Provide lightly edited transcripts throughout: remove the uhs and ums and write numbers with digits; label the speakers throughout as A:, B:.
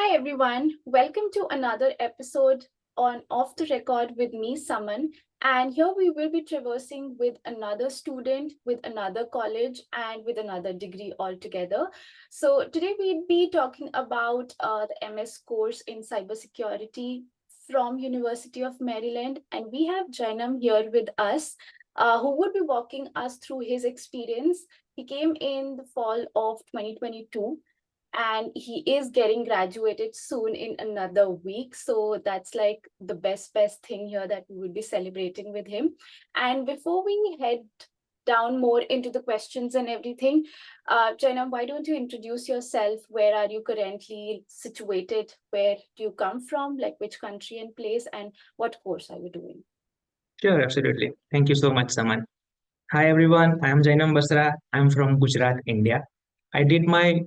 A: Hi everyone, welcome to another episode on Off the Record with me, Saman. And here we will be traversing with another student, with another college, and with another degree altogether. So today we'll be talking about the MS course in cybersecurity from University of Maryland, and we have Jainam here with us, who would be walking us through his experience. He came in the fall of 2022 and he is getting graduated soon in another week, so that's like the best thing here that we would be celebrating with him. And before we head down more into the questions and everything, Jainam, why don't you introduce yourself? Where are you currently situated? Where do you come from? Like which country and place, and what course are you doing?
B: Sure, absolutely. Thank you so much, Saman. Hi everyone, I am Jainam Basra. I'm from Gujarat, India. I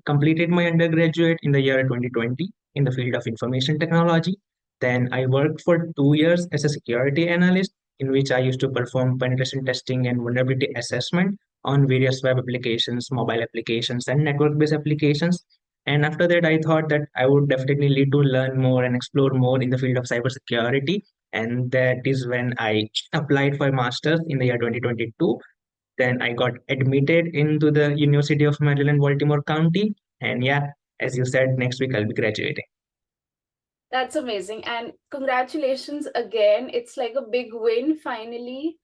B: completed my undergraduate in the year 2020 in the field of information technology. Then I worked for 2 years as a security analyst, in which I used to perform penetration testing and vulnerability assessment on various web applications, mobile applications, and network-based applications. And after that, I thought that I would definitely need to learn more and explore more in the field of cybersecurity. And that is when I applied for a master's in the year 2022. Then I got admitted into the University of Maryland, Baltimore County. And yeah, as you said, next week I'll be graduating.
A: That's amazing. And congratulations again. It's like a big win finally.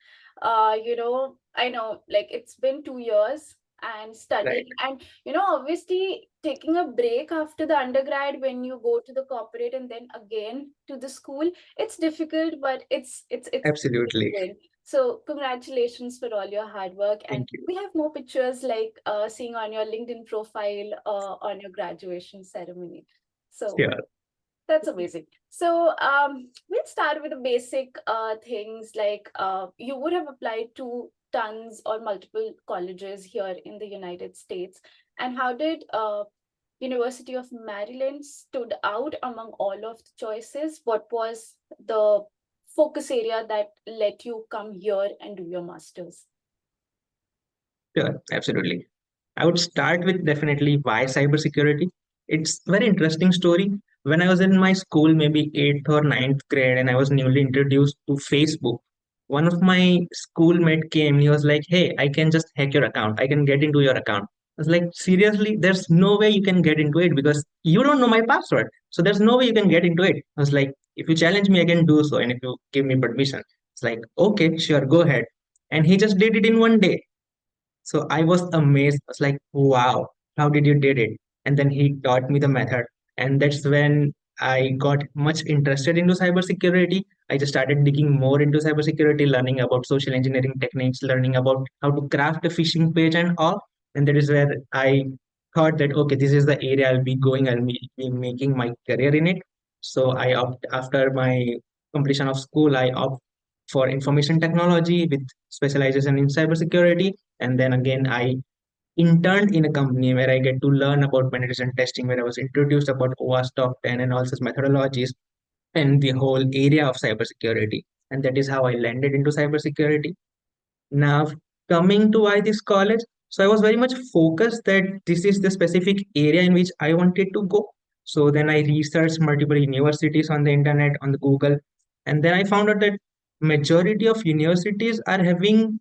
A: I know like it's been 2 years and
B: Right.
A: studying and obviously taking a break after the undergrad when you go to the corporate and then again to the school, it's difficult, but it's a big
B: Absolutely.
A: win. So congratulations for all your hard work. And
B: Thank you.
A: we have more pictures like seeing on your LinkedIn profile on your graduation ceremony. So
B: Sure.
A: that's amazing. So we'll start with the basic things like you would have applied to tons or multiple colleges here in the United States. And how did University of Maryland stood out among all of the choices? What was the focus area that let you come here and do your master's?
B: Sure. Absolutely. I would start with definitely why cybersecurity. It's very interesting story. When I was in my school, maybe eighth or ninth grade, and I was newly introduced to Facebook, one of my schoolmate came. He was like, "Hey, I can just hack your account. I can get into your account." I was like, "Seriously? There's no way you can get into it because you don't know my password. So there's no way you can get into it." I was like, "If you challenge me, I can do so, and if you give me permission." It's like, "Okay, sure, go ahead." And he just did it in one day. So I was amazed. I was like, wow, how did you did it? And then he taught me the method. And that's when I got much interested into cybersecurity. I just started digging more into cybersecurity, learning about social engineering techniques, learning about how to craft a phishing page and all. And that is where I thought that, okay, this is the area I'll be making my career in it. So after my completion of school, I opt for information technology with specialization in cybersecurity. And then again, I interned in a company where I get to learn about penetration testing, where I was introduced about OWASP top 10 and also methodologies and the whole area of cybersecurity. And that is how I landed into cybersecurity. Now, coming to why this college, so I was very much focused that this is the specific area in which I wanted to go. So then I researched multiple universities on the internet, on the Google, and then I found out that majority of universities are having,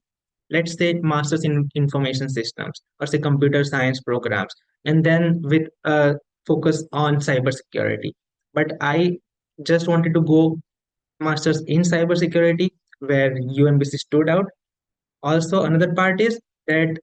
B: let's say, masters in information systems or say computer science programs, and then with a focus on cybersecurity. But I just wanted to go masters in cybersecurity where UMBC stood out. Also, another part is that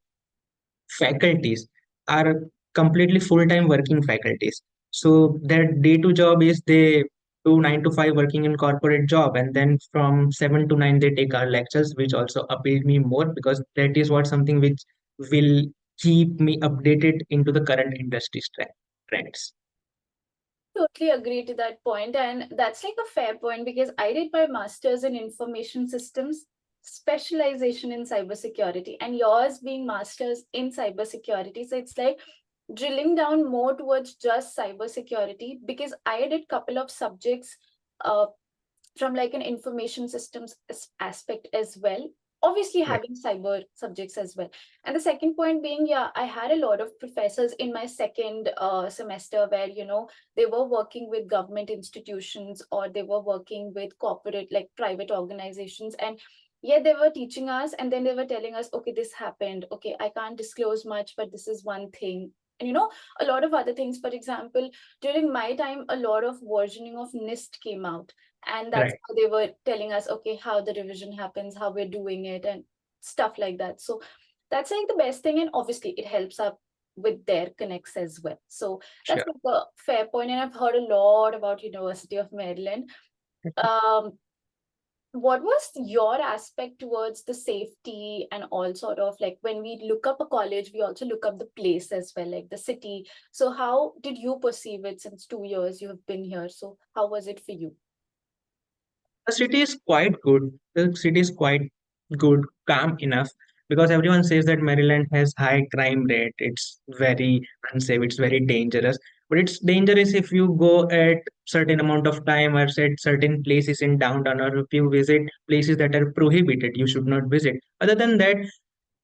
B: faculties are completely full-time working faculties. So their day-to job is they do 9 to 5 working in corporate job, and then from 7 to 9 they take our lectures, which also appealed me more because that is what something which will keep me updated into the current industry trends.
A: Totally agree to that point, and that's like a fair point because I did my master's in information systems, specialization in cybersecurity, and yours being master's in cybersecurity. So it's like drilling down more towards just cybersecurity because I did couple of subjects uh, from like an information systems aspect as well. obviously
B: Right.
A: having cyber subjects as well. And the second point being, yeah, I had a lot of professors in my second semester where, they were working with government institutions, or they were working with corporate, like private organizations. And yeah, they were teaching us, and then they were telling us, okay, this happened. Okay, I can't disclose much, but this is one thing. And a lot of other things. For example, during my time, a lot of versioning of NIST came out, and that's
B: Right.
A: how they were telling us, okay, how the revision happens, how we're doing it, and stuff like that. So that's like the best thing, and obviously it helps up with their connects as well. So that's
B: Sure.
A: like a fair point, and I've heard a lot about University of Maryland. um what was your aspect towards the safety and all, sort of like when we look up a college, we also look up the place as well, like the city. So how did you perceive it? Since 2 years you have been here, so how was it for you?
B: The city is quite good. The city is quite good, calm enough, because everyone says that Maryland has high crime rate. It's very unsafe. It's very dangerous. But it's dangerous if you go at certain amount of time, or at certain places in downtown, or if you visit places that are prohibited. You should not visit. Other than that,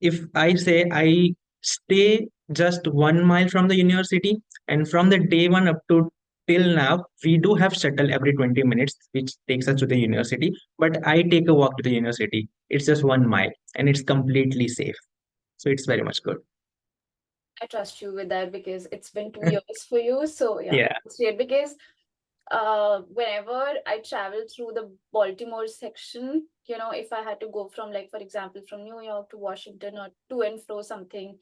B: if I say I stay just 1 mile from the university, and from the day one up to till now, we do have shuttle every 20 minutes, which takes us to the university. But I take a walk to the university. It's just 1 mile, and it's completely safe. So it's very much good.
A: I trust you with that because it's been 2 years for you. So yeah,
B: Yeah,
A: it's weird because whenever I travel through the Baltimore section, if I had to go from, like, for example, from New York to Washington, or to and fro something,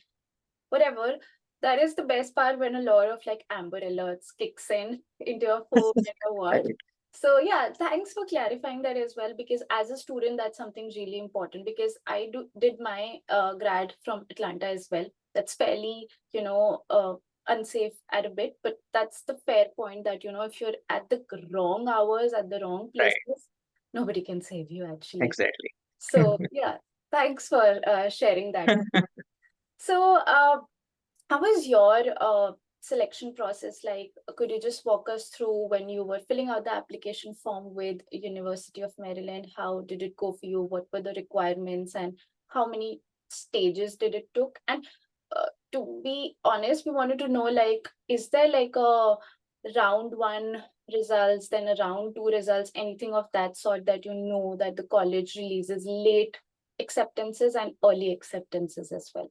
A: whatever, that is the best part, when a lot of like Amber Alerts kicks in into your phone and your what.
B: right.
A: So yeah, thanks for clarifying that as well, because as a student, that's something really important, because I did my grad from Atlanta as well. That's fairly, unsafe at a bit, but that's the fair point, that, if you're at the wrong hours, at the wrong
B: Right.
A: places, nobody can save you actually.
B: Exactly.
A: So yeah, thanks for sharing that. So how was your selection process like? Could you just walk us through when you were filling out the application form with University of Maryland? How did it go for you? What were the requirements, and how many stages did it took? And to be honest, we wanted to know, like, is there like a round one results, then a round two results, anything of that sort, that that the college releases late acceptances and early acceptances as well?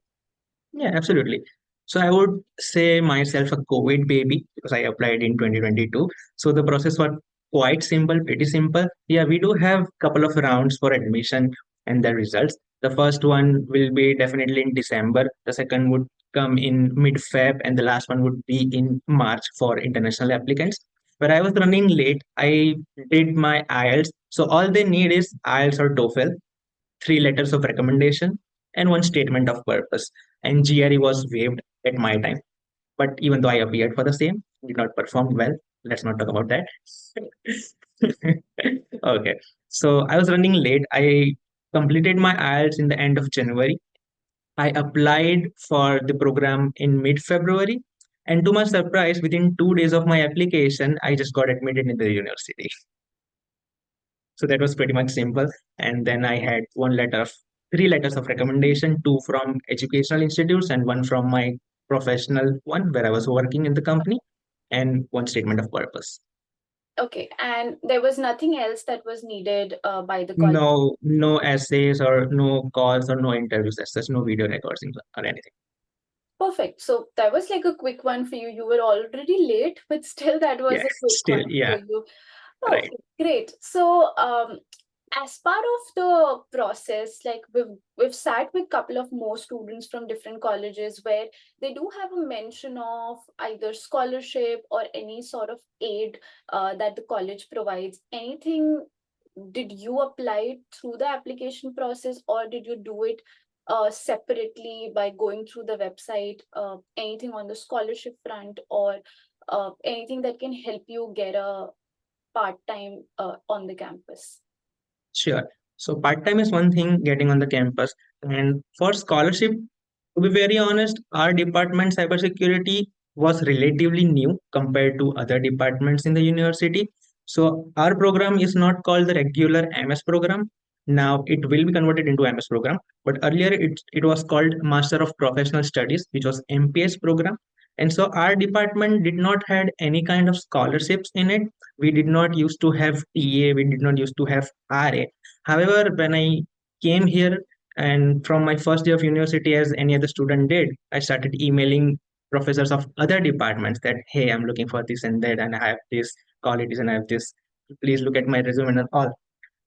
B: Yeah, absolutely. So I would say myself a COVID baby because I applied in 2022. So the process was quite simple, pretty simple. Yeah, we do have couple of rounds for admission and the results. The first one will be definitely in December. The second would come in mid-Feb, and the last one would be in March for international applicants. But I was running late. I did my IELTS. So all they need is IELTS or TOEFL, three letters of recommendation, and one statement of purpose. And GRE was waived at my time. But even though I appeared for the same, did not perform well. Let's not talk about that. Okay. So I was running late. I completed my IELTS in the end of January. I applied for the program in mid February. And to my surprise, within 2 days of my application, I just got admitted in the university. So that was pretty much simple. And then I had three letters of recommendation, two from educational institutes and one from my professional one where I was working in the company, and one statement of purpose.
A: Okay, and there was nothing else that was needed by the college.
B: No, no essays or no calls or no interviews as such, no video recordings or anything.
A: Perfect. So that was like a quick one for you. You were already late, but still that
B: Yeah,
A: was a quick
B: still,
A: one for
B: yeah,
A: you.
B: right.
A: Okay, great. So as part of the process, like we've sat with a couple of more students from different colleges where they do have a mention of either scholarship or any sort of aid that the college provides. Anything, did you apply through the application process, or did you do it separately by going through the website? Anything on the scholarship front, or anything that can help you get a part-time on the campus?
B: Sure. So part-time is one thing getting on the campus. And for scholarship, to be very honest, our department cybersecurity was relatively new compared to other departments in the university. So our program is not called the regular MS program. Now it will be converted into MS program, but earlier it was called Master of Professional Studies, which was MPS program. And so our department did not had any kind of scholarships in it. We did not used to have TA, we did not used to have RA. However, when I came here and from my first day of university, as any other student did, I started emailing professors of other departments that, hey, I'm looking for this and that, and I have this qualities and I have this. Please look at my resume and all.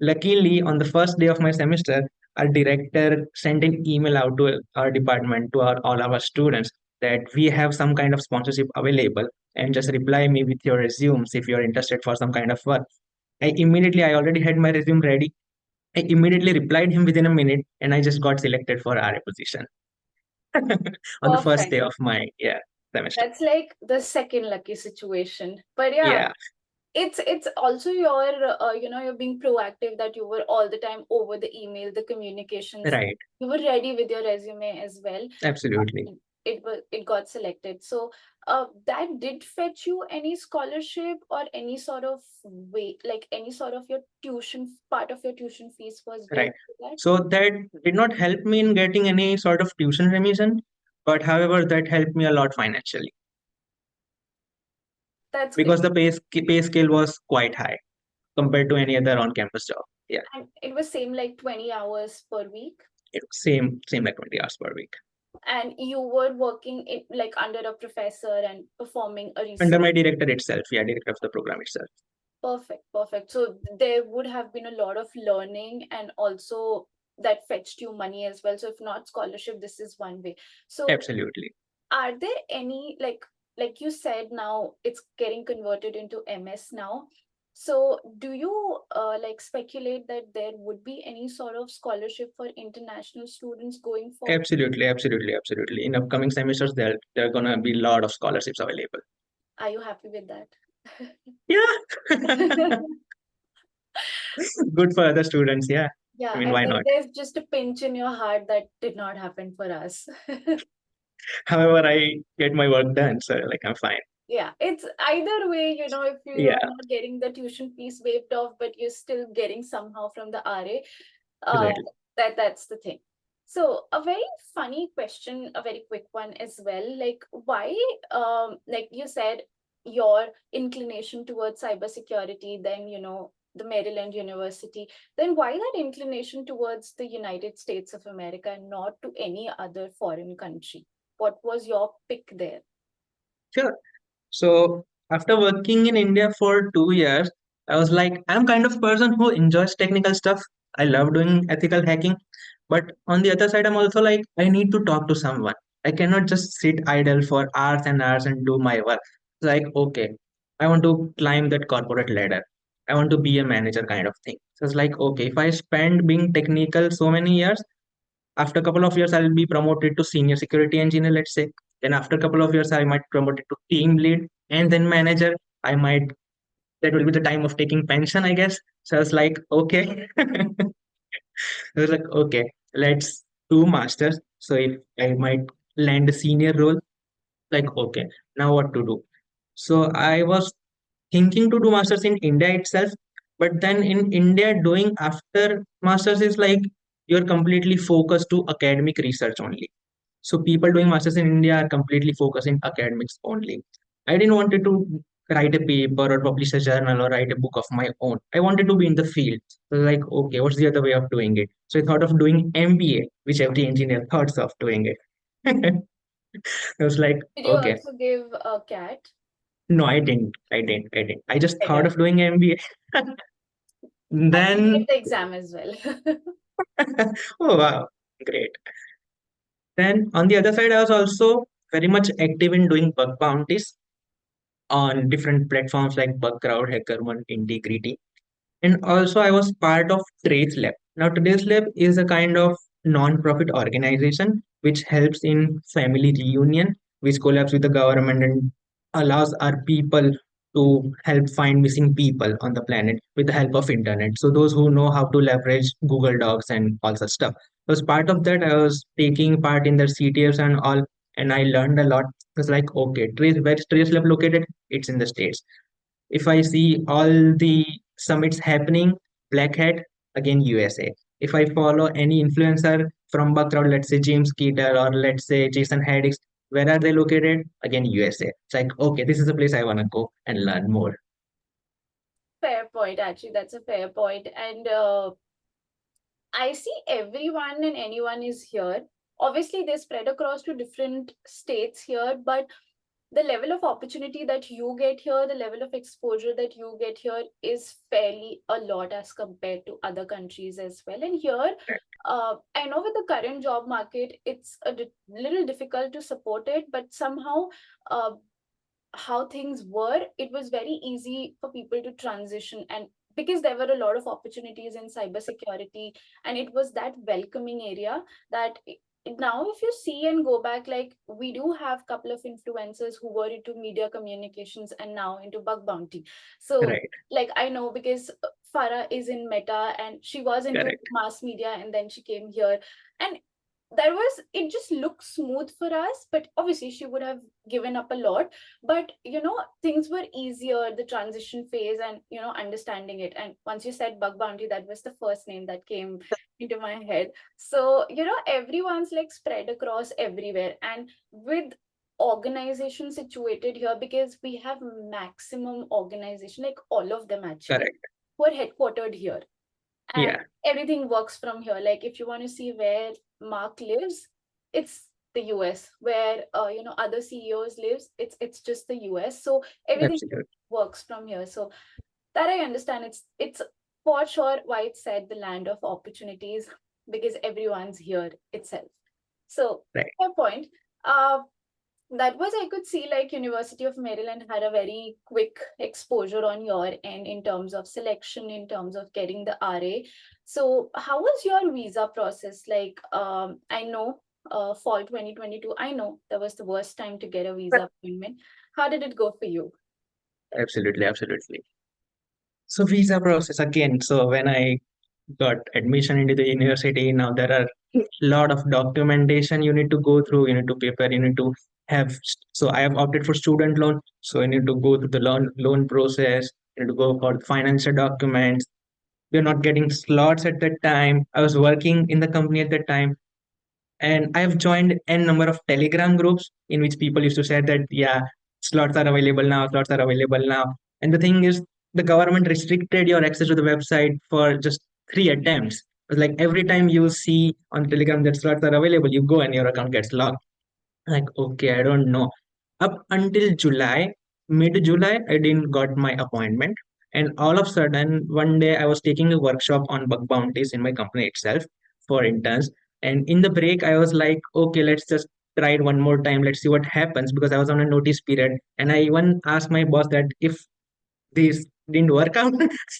B: Luckily, on the first day of my semester, our director sent an email out to our department, to all our students, that we have some kind of sponsorship available, and just reply me with your resumes if you're interested for some kind of work. I already had my resume ready. I immediately replied him within a minute, and I just got selected for RA position on the first
A: Perfect.
B: day of my semester.
A: That's like the second lucky situation. But yeah,
B: Yeah,
A: it's also your you're being proactive, that you were all the time over the email, the communications.
B: right.
A: You were ready with your resume as well.
B: Absolutely.
A: It got selected. So that did fetch you any scholarship or any sort of way, like any sort of your tuition, part of your tuition fees was
B: Right.
A: waived for that?
B: So that did not help me in getting any sort of tuition remission, but however, that helped me a lot financially
A: That's
B: because
A: great.
B: the pay scale was quite high compared to any other on-campus job. Yeah,
A: And it was same like 20 hours per week.
B: it was same like 20 hours per week
A: And you were working in, like under a professor and performing a
B: under
A: research.
B: my director itself. Yeah, director of the program itself.
A: Perfect, perfect. So there would have been a lot of learning, and also that fetched you money as well. So if not scholarship, this is one way. So
B: Absolutely.
A: are there any, like you said, now it's getting converted into MS now. So do you like speculate that there would be any sort of scholarship for international students going forward?
B: Absolutely. In upcoming semesters, there are gonna be a lot of scholarships available.
A: Are you happy with that?
B: Yeah, good for other students. Yeah, I
A: Yeah,
B: mean,
A: I
B: why
A: think
B: not?
A: there's just a pinch in your heart that did not happen for us.
B: However, I get my work done, so like I'm fine.
A: Yeah, it's either way, if you are
B: Yeah,
A: not getting the tuition fees waived off, but you're still getting somehow from the RA, uh,
B: exactly.
A: that's the thing. So a very funny question, a very quick one as well. Like why, like you said, your inclination towards cybersecurity, then the Maryland University, then why that inclination towards the United States of America and not to any other foreign country? What was your pick there?
B: Sure. So after working in India for 2 years, I was like, I'm kind of person who enjoys technical stuff. I love doing ethical hacking. But on the other side, I'm also like, I need to talk to someone. I cannot just sit idle for hours and hours and do my work. It's like, okay, I want to climb that corporate ladder. I want to be a manager kind of thing. So it's like, okay, if I spend being technical so many years, after a couple of years, I'll be promoted to senior security engineer, let's say. Then after a couple of years, I might promoted to team lead and then manager. I might that will be the time of taking pension, I guess. So I was like, okay. I was like, okay, let's do masters. So if I might land a senior role, like okay, now what to do? So I was thinking to do masters in India itself, but then in India, doing after masters is like you're completely focused to academic research only. So people doing masters in India are completely focused in academics only. I didn't want to write a paper or publish a journal or write a book of my own. I wanted to be in the field. So like, okay, what's the other way of doing it? So I thought of doing MBA, which every engineer thoughts of doing it. I was like,
A: Did you
B: okay,
A: also give a cat?
B: no, I didn't. I just thought
A: Better.
B: of doing MBA.
A: I
B: Then,
A: cleared the exam as well.
B: oh wow, great. Then on the other side, I was also very much active in doing bug bounties on different platforms like Bugcrowd, HackerOne, Integrity. And also, I was part of Trace Lab. Now, Trace Lab is a kind of non-profit organization which helps in family reunion, which collabs with the government and allows our people to help find missing people on the planet with the help of internet. So those who know how to leverage Google Docs and all such stuff. As part of that, I was taking part in the CTFs and all, and I learned a lot. It was like, okay, where's Trace Lab located? It's in the States. If I see all the summits happening, Black Hat, again USA. If I follow any influencer from background, let's say James Keeter or let's say Jason Haddix, where are they located? Again, USA. It's like, okay, this is a place I want to go and learn more.
A: Fair point, actually, that's a fair point. And I see everyone and anyone is here. Obviously, they spread across to different states here, but the level of opportunity that you get here, the level of exposure that you get here is fairly a lot as compared to other countries as well. And here, I know with the current job market, it's a little difficult to support it, but somehow uh, how things were, it was very easy for people to transition. And because there were a lot of opportunities in cybersecurity, and it was that welcoming area that now if you see and go back, like we do have a couple of influencers who were into media communications and now into bug bounty. So
B: Right,
A: like I know because Farah is in Meta and she was into
B: correct,
A: mass media and then she came here. And there was, it just looked smooth for us, but obviously she would have given up a lot. But things were easier, the transition phase, and understanding it. And once you said bug bounty, that was the first name that came into my head. So everyone's like spread across everywhere, and with organization situated here, because we have maximum organization, like all of them actually,
B: correct.
A: who are headquartered here, and
B: Yeah,
A: everything works from here. Like if you want to see where Mark lives, it's the US. Where other CEOs lives, it's just the US. So everything
B: absolutely.
A: works from here. So that I understand. It's for sure why it's said the land of opportunities, because everyone's here itself. So
B: Right,
A: fair point. Uh, that was, I could see like University of Maryland had a very quick exposure on your end in terms of selection, in terms of getting the RA. So how was your visa process like? I know fall 2022, I know that was the worst time to get a visa appointment. How did it go for you?
B: absolutely, absolutely. So visa process again. So when I got admission into the university, now there are lot of documentation you need to go through. You need to prepare. You need to have. So I have opted for student loan. So you need to go through the loan process. You need to go for financial documents. We're not getting slots at that time. I was working in the company at that time, and I have joined n number of Telegram groups in which people used to say that yeah, slots are available now, slots are available now. And the thing is, the government restricted your access to the website for just 3 attempts. It was like every time you see on Telegram that slots are available, you go and your account gets locked. Like, okay, I don't know. Up until July, mid July, I didn't got my appointment. And all of a sudden, one day I was taking a workshop on bug bounties in my company itself for interns. And in the break, I was like, okay, let's just try it one more time. Let's see what happens because I was on a notice period. And I even asked my boss that if this didn't work out,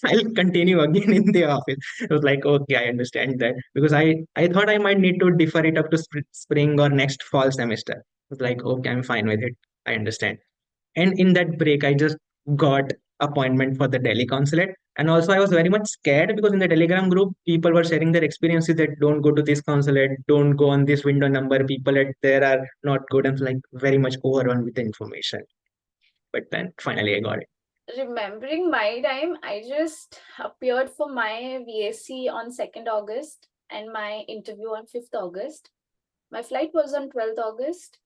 B: I'll continue again in the office. I was like, okay, I understand that because I thought I might need to defer it up to spring or next fall semester. I was like, okay, I'm fine with it. I understand. And in that break, I just got appointment for the Delhi consulate. And also, I was very much scared because in the Telegram group, people were sharing their experiences that don't go to this consulate, don't go on this window number. People at there are not good. I'm like very much overwhelmed with the information. But then finally, I got it.
A: Remembering my time, I just appeared for my VAC on 2nd August and my interview on 5th August. My flight was on 12th August.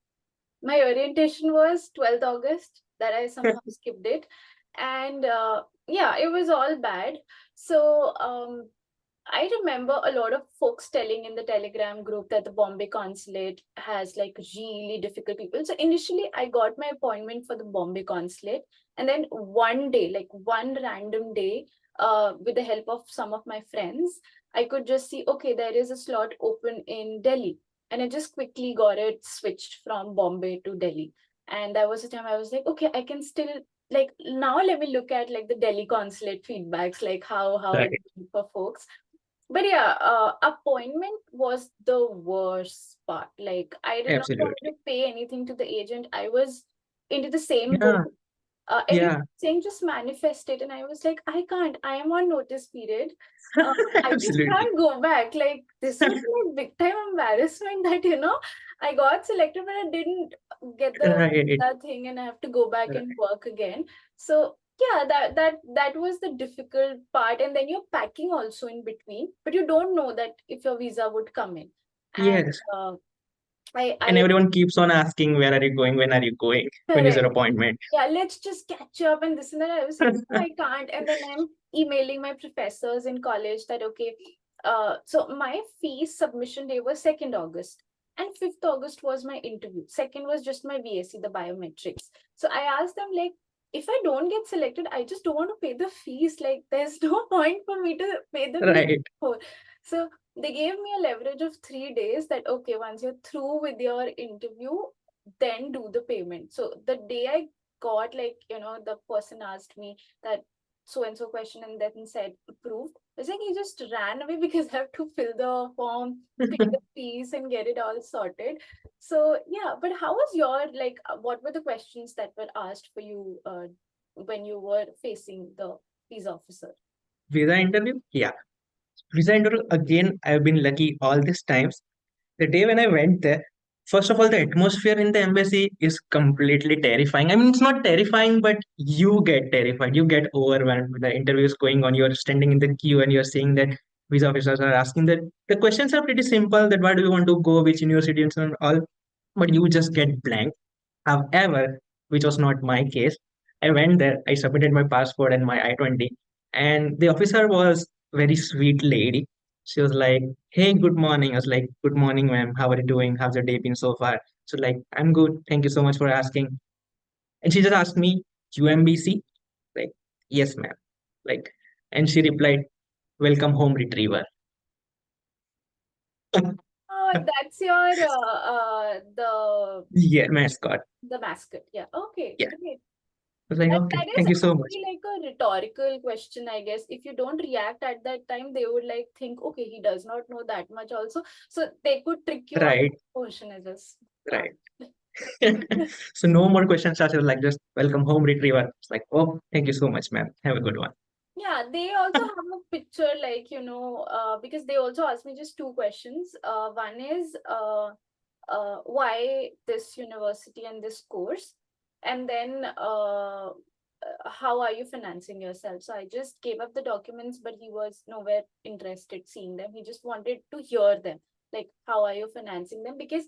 A: My orientation was 12th August, that I somehow skipped it. And yeah, it was all bad. So I remember a lot of folks telling in the Telegram group that the Bombay consulate has like really difficult people. So initially, I got my appointment for the Bombay consulate. And then one day, like one random day, with the help of some of my friends, I could just see, okay, there is a slot open in Delhi. And I just quickly got it switched from Bombay to Delhi. And that was the time I was like, okay, I can still, like, now let me look at like the Delhi consulate feedbacks, like how
B: Right.
A: it's been for folks. But yeah, appointment was the worst part. Like I did not want to
B: Absolutely.
A: pay anything to the agent. I was into the same boat.
B: Yeah.
A: Everyone
B: Yeah.
A: saying just manifest it, and I was like, I can't. I am on notice period. I just
B: Absolutely.
A: can't go back. Like this was like big time embarrassment that I got selected, but I didn't get the
B: Right.
A: that thing, and I have to go back and work again. So Yeah, that was the difficult part, and then you're packing also in between, but you don't know that if your visa would come in. And
B: Yes.
A: uh, I
B: And
A: I
B: everyone keeps on asking, where are you going? When are you going? When is your
A: correct.
B: appointment?
A: Yeah, let's just catch up and this and that. I was like, no, I can't. And then I'm emailing my professors in college that okay, so my fees submission day was 2nd August. And 5th August was my interview. Second was just my VSC, the biometrics. So I asked them like, if I don't get selected, I just don't want to pay the fees. Like there's no point for me to pay the fees
B: Right.
A: for. So they gave me a leverage of 3 days that okay, once you're through with your interview, then do the payment. So the day I got like, the person asked me that so and so question and then said approved. It's like he just ran away because I have to fill the form, pay the fees, and get it all sorted. So yeah, but how was your like? What were the questions that were asked for you when you were facing the visa officer?
B: Visa interview? Yeah. Visa interview, again, I've been lucky all these times. The day when I went there, first of all, the atmosphere in the embassy is completely terrifying. I mean, it's not terrifying, but you get terrified. You get overwhelmed. The interview is going on. You're standing in the queue and you're seeing that visa officers are asking that the questions are pretty simple. That where do you want to go, which university and all, but you just get blank. However, which was not my case, I went there, I submitted my passport and my I-20, and the officer was very sweet lady. She was like, "Hey, good morning." I was like, "Good morning, ma'am. How are you doing? How's your day been so far?" So like, "I'm good. Thank you so much for asking." And she just asked me, "UMBC?" Like, "Yes, ma'am." Like, and she replied, "Welcome home, retriever."
A: Oh, that's your
B: Yeah, mascot.
A: the mascot. Yeah. Okay.
B: Yeah. I
A: Great.
B: was like,
A: That
B: "Okay,
A: is
B: thank you so much."
A: actually like a rhetorical question, I guess. If you don't react at that time, they would like think, okay, he does not know that much also. So they could trick you on
B: Right,
A: that portion as a
B: right. So no more questions asked. It was like just welcome home retriever. It's like, oh, thank you so much, ma'am. Have a good one.
A: Yeah, they also have a picture like, because they also asked me just two questions. One is why this university and this course, and then how are you financing yourself? So I just gave up the documents, but he was nowhere interested seeing them. He just wanted to hear them, like how are you financing them? Because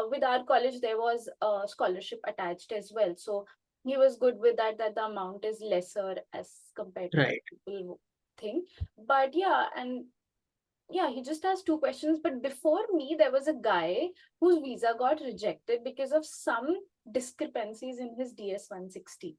A: with our college there was a scholarship attached as well, so he was good with that, that the amount is lesser as compared to what
B: Right.
A: people think. But yeah, and yeah, he just asked two questions. But before me, there was a guy whose visa got rejected because of some discrepancies in his DS 160.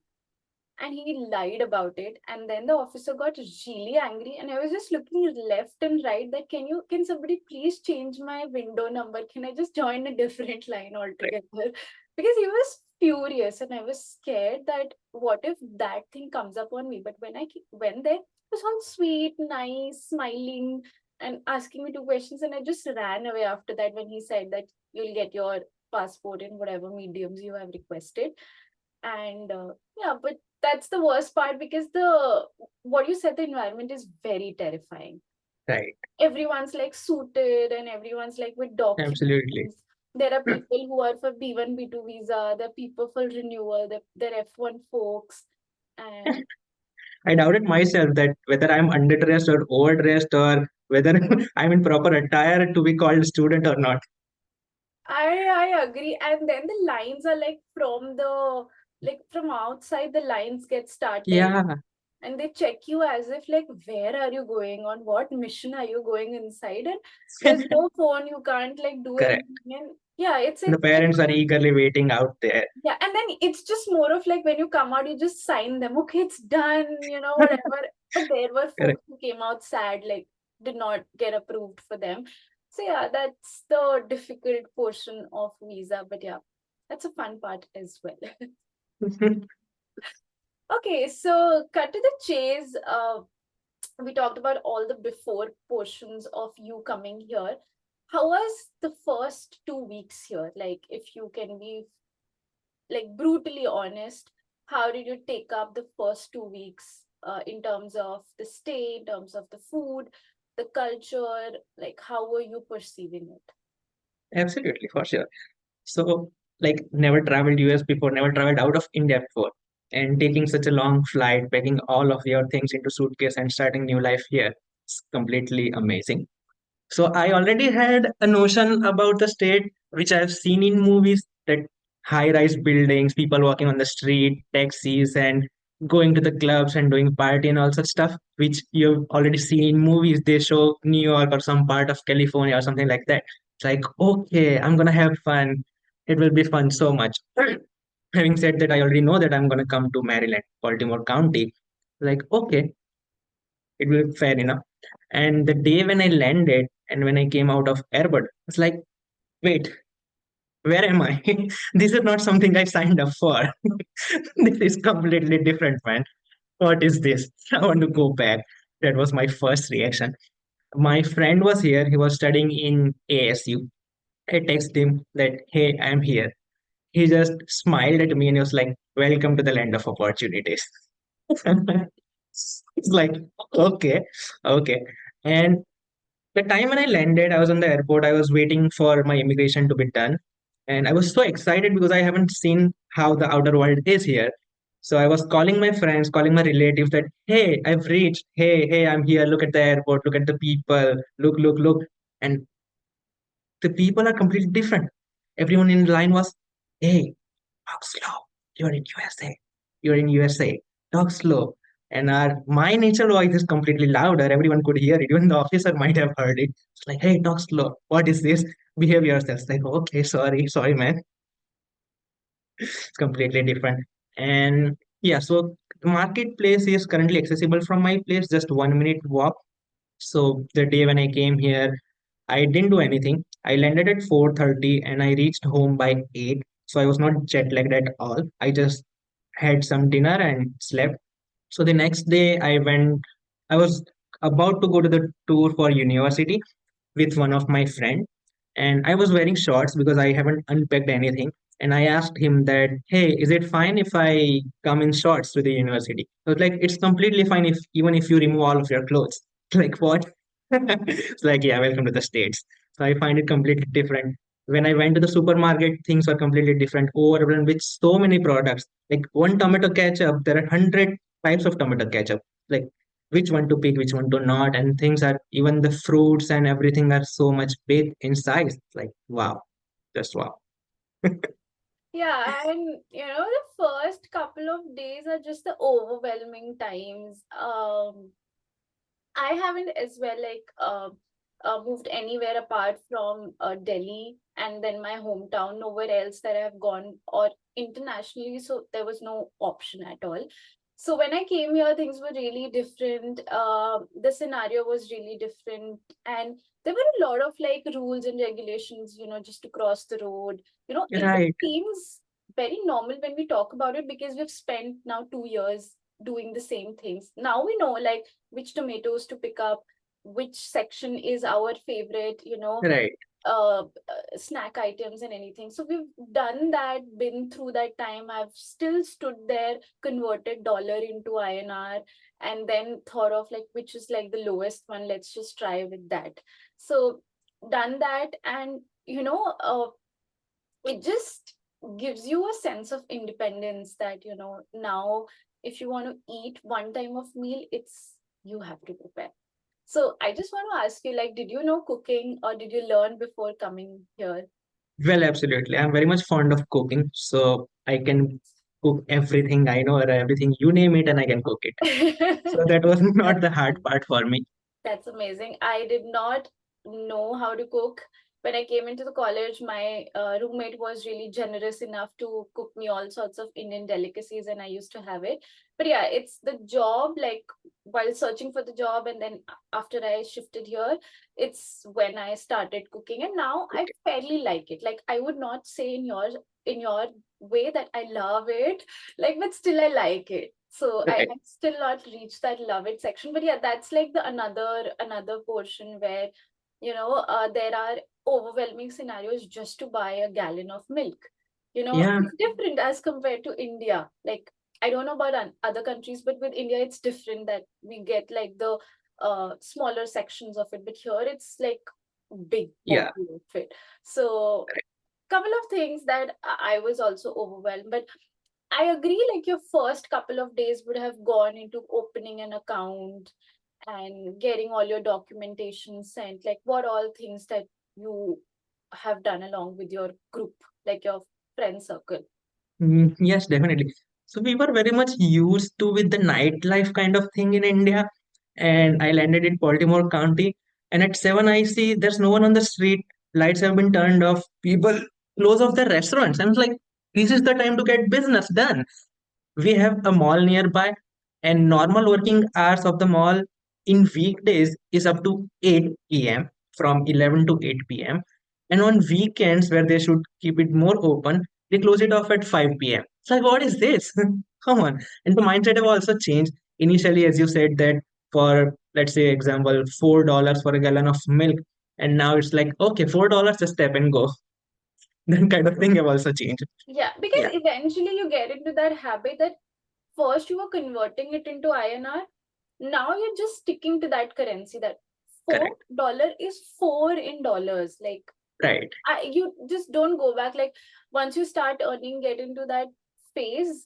A: And he lied about it. And then the officer got really angry. And I was just looking left and right that can somebody please change my window number? Can I just join a different line
B: Right.
A: altogether? Because he was furious and I was scared that what if that thing comes up on me? But when I went there, it was all sweet, nice, smiling, and asking me two questions. And I just ran away after that when he said that you'll get your passport in whatever mediums you have requested. And yeah, but that's the worst part because the what you said, the environment is very terrifying.
B: Right.
A: Everyone's like suited and everyone's like with
B: Absolutely.
A: documents. There are people who are for B1 B2 visa, there are people for renewal, they're F1 folks. And
B: I doubted myself that whether I'm underdressed or overdressed or whether I'm in proper attire to be called student or not.
A: I agree. And then the lines are like from outside the lines get started
B: Yeah,
A: and they check you as if like where are you going, on what mission are you going inside, and there's
B: correct.
A: no phone, you can't like do anything. And yeah,
B: The
A: it's
B: parents are eagerly waiting out there.
A: yeah, and then it's just more of like when you come out you just sign them, okay, it's done, whatever. But there were
B: Correct.
A: folks who came out sad, like did not get approved for them. So yeah, that's the difficult portion of visa, but yeah, that's a fun part as well. Okay, so cut to the chase. We talked about all the before portions of you coming here. How was the first 2 weeks here? Like, if you can be like brutally honest, how did you take up the first 2 weeks in terms of the stay, in terms of the food, the culture? Like, how were you perceiving it?
B: Absolutely, for sure. So, like, never traveled US before, never traveled out of India before. and taking such a long flight, packing all of your things into suitcase and starting new life here. It's completely amazing. So I already had a notion about the state, which I've seen in movies, that high-rise buildings, people walking on the street, taxis, and going to the clubs and doing party and all such stuff, which you've already seen in movies. They show New York or some part of California or something like that. It's like, okay, I'm gonna have fun. It will be fun so much. Having said that, I already know that I'm gonna come to Maryland, Baltimore County. Like, okay, it will be fair enough. And the day when I landed and when I came out of airport, it's like, wait, where am I? This is not something I signed up for. This is completely different, man. What is this? I want to go back. That was my first reaction. My friend was here. He was studying in ASU. I texted him that, hey, I'm here. He just smiled at me and he was like, welcome to the land of opportunities. It's like, okay, okay. And the time when I landed, I was on the airport. I was waiting for my immigration to be done. And I was so excited because I haven't seen how the outer world is here. So I was calling my friends, calling my relatives that, hey, I've reached. Hey, I'm here. Look at the airport. Look at the people. Look. And the people are completely different. Everyone in line was, hey, talk slow. You're in USA. You're in USA. Talk slow. And my natural voice is completely louder. Everyone could hear it. Even the officer might have heard it. It's like, hey, talk slow. What is this? Behave yourself. It's like, okay, sorry, man. It's completely different. And yeah, so the marketplace is currently accessible from my place, just 1 minute walk. So the day when I came here, I didn't do anything. I landed at 4:30 and I reached home by 8. So I was not jet lagged at all. I just had some dinner and slept. So the next day I was about to go to the tour for university with one of my friend, and I was wearing shorts because I haven't unpacked anything. And I asked him that, hey, is it fine if I come in shorts to the university? I was like, it's completely fine if even if you remove all of your clothes. Like what? It's like, yeah, welcome to the States. So I find it completely different. When I went to the supermarket, things were completely different, overwhelmed with so many products. Like one tomato ketchup, there are 100 types of tomato ketchup. Like which one to pick, which one to not, and things are even the fruits and everything are so much big in size. It's like wow, just wow.
A: Yeah, and the first couple of days are just the overwhelming times. I haven't as well moved anywhere apart from Delhi and then my hometown, nowhere else that I've gone or internationally, so there was no option at all. So when I came here, things were really different. The scenario was really different, and there were a lot of like rules and regulations, just to cross the road. It just
B: Right,
A: seems very normal when we talk about it because we've spent now 2 years doing the same things. Now we know like which tomatoes to pick up, which section is our favorite,
B: right.
A: snack items and anything. So we've done that, been through that time. I've still stood there, converted dollar into INR, and then thought of like which is like the lowest one. Let's just try with that. So done that, and it just gives you a sense of independence that now if you want to eat one time of meal, it's you have to prepare. So I just want to ask you, like, did you know cooking or did you learn before coming here?
B: Well, absolutely. I'm very much fond of cooking, so I can cook everything I know or everything you name it, and I can cook it. So that was not
A: That's
B: the hard part for me.
A: That's amazing. I did not know how to cook. When I came into the college, my roommate was really generous enough to cook me all sorts of Indian delicacies, and I used to have it. But yeah, it's the job, like while searching for the job, and then after I shifted here, it's when I started cooking, and now I
B: Okay.
A: fairly like it. Like I would not say in your way that I love it, like, but still I like it. So I
B: Right.
A: still not reached that love it section, but yeah, that's like the another portion where there are overwhelming scenarios just to buy a gallon of milk.
B: Yeah,
A: It's different as compared to India. Like I don't know about other countries, but with India it's different that we get like the smaller sections of it, but here it's like big
B: yeah.
A: bottle of it. So couple of things that I was also overwhelmed, but I agree, like your first couple of days would have gone into opening an account and getting all your documentation sent, like what all things that you have done along with your group, like your friend circle.
B: Yes, definitely. So we were very much used to with the nightlife kind of thing in India, and I landed in Baltimore County. And at 7, I see there's no one on the street. Lights have been turned off. People close off their restaurants. I was like, this is the time to get business done. We have a mall nearby, and normal working hours of the mall in weekdays is up to 8 p.m. from 11 to 8 p.m. And on weekends, where they should keep it more open, they close it off at 5 p.m. It's like, what is this? Come on. And the mindset have also changed. Initially, as you said, that for, let's say, example, $4 for a gallon of milk. And now it's like, okay, $4, just tap and go. That kind of thing have also changed.
A: Yeah, because
B: Yeah,
A: eventually you get into that habit that first you were converting it into INR. Now you're just sticking to that currency that
B: correct.
A: $4 is four in dollars. Like
B: Right.
A: you just don't go back. Like once you start earning, get into that phase,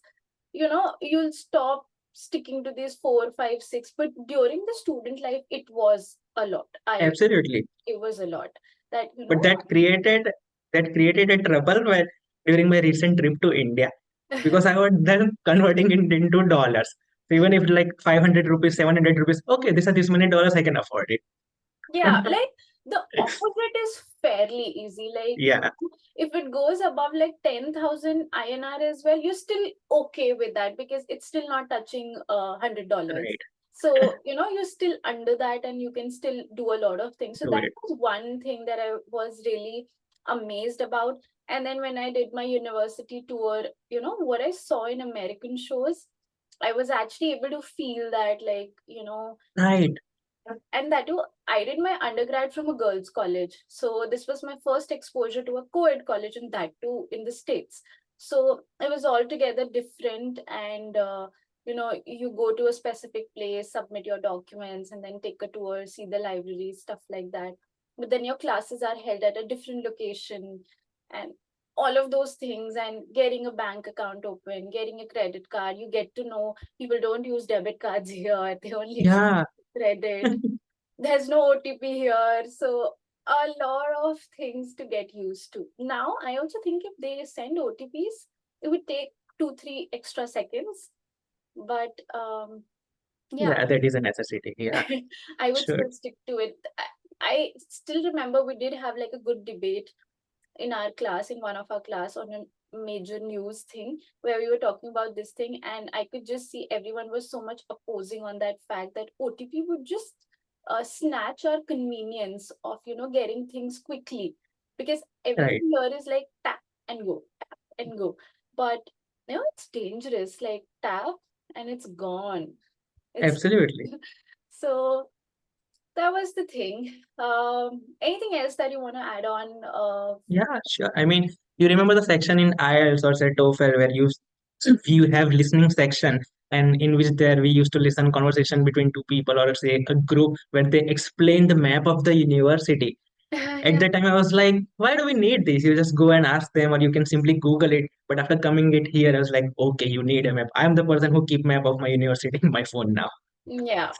A: you'll stop sticking to these four, five, six. But during the student life, it was a lot.
B: Absolutely.
A: It was a lot that
B: But that created a trouble where during my recent trip to India because I was then converting it into dollars. So even if like 500 rupees, 700 rupees, okay, these are this many dollars, I can afford it.
A: Yeah, like the opposite is fairly easy. Like
B: Yeah,
A: if it goes above like 10,000 INR as well, you're still okay with that because it's still not touching $100.
B: right.
A: So, you're still under that and you can still do a lot of things. So
B: Do
A: that
B: it.
A: was one thing that I was really amazed about. And then when I did my university tour, what I saw in American shows, I was actually able to feel that, like,
B: Right.
A: and that too, I did my undergrad from a girls' college. So this was my first exposure to a co-ed college, and that too in the States. So it was altogether different. And, you go to a specific place, submit your documents, and then take a tour, see the library, stuff like that. But then your classes are held at a different location and all of those things, and getting a bank account open, getting a credit card, you get to know people don't use debit cards here, they only use
B: Yeah,
A: credit. There's no OTP here. So a lot of things to get used to. Now, I also think if they send OTPs, it would take 2, 3 extra seconds. But yeah,
B: yeah, that is a necessity. Yeah,
A: I would
B: sure.
A: still stick to it. I still remember we did have like a good debate in our class, in one of our class, on a major news thing where we were talking about this thing, and I could just see everyone was so much opposing on that fact that OTP would just snatch our convenience of getting things quickly, because
B: Right.
A: everything here is like tap and go. But it's dangerous, like tap and it's gone. It's
B: Absolutely.
A: so that was the thing. Anything else that you want to add on?
B: Yeah, sure. I mean, you remember the section in IELTS or say TOEFL where you have listening section and in which there we used to listen conversation between two people or say a group where they explain the map of the university. At
A: Yeah.
B: that time, I was like, why do we need this? You just go and ask them, or you can simply Google it. But after coming it here, I was like, okay, you need a map. I'm the person who keep map of my university in my phone now.
A: Yeah,